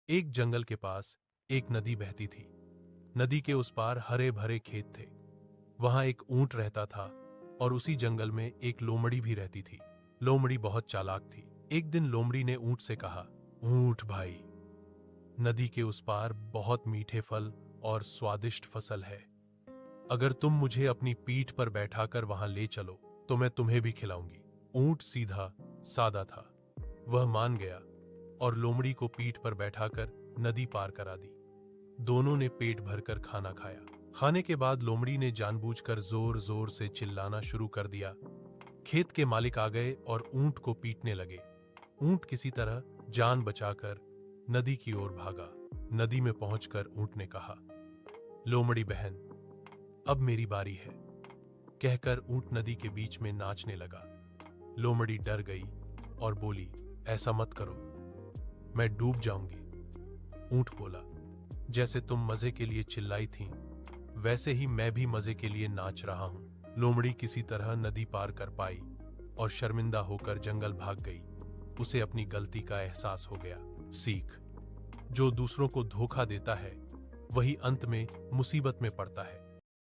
एक जंगल के पास एक नदी बहती थी। नदी के उस पार हरे भरे खेत थे। वहां एक ऊंट रहता था और उसी जंगल में एक लोमड़ी भी रहती थी। लोमड़ी बहुत चालाक थी। एक दिन लोमड़ी ने ऊंट से कहा, ऊंट भाई, नदी के उस पार बहुत मीठे फल और स्वादिष्ट फसल है। अगर तुम मुझे अपनी पीठ पर बैठाकर वहां ले चलो तो मैं तुम्हें भी खिलाऊंगी। ऊंट सीधा सादा था। वह मान गया और लोमड़ी को पीठ पर बैठाकर नदी पार करा दी। दोनों ने पेट भरकर खाना खाया। खाने के बाद लोमड़ी ने जानबूझकर जोर जोर से चिल्लाना शुरू कर दिया। खेत के मालिक आ गए और ऊंट को पीटने लगे। ऊंट किसी तरह जान बचाकर नदी की ओर भागा। नदी में पहुंचकर ऊंट ने कहा, लोमड़ी बहन, अब मेरी बारी है, कहकर ऊंट नदी के बीच में नाचने लगा। लोमड़ी डर गई और बोली, ऐसा मत करो, मैं डूब जाऊंगी। ऊंट बोला, जैसे तुम मजे के लिए चिल्लाई थी वैसे ही मैं भी मजे के लिए नाच रहा हूं। लोमड़ी किसी तरह नदी पार कर पाई और शर्मिंदा होकर जंगल भाग गई। उसे अपनी गलती का एहसास हो गया। सीख, जो दूसरों को धोखा देता है वही अंत में मुसीबत में पड़ता है।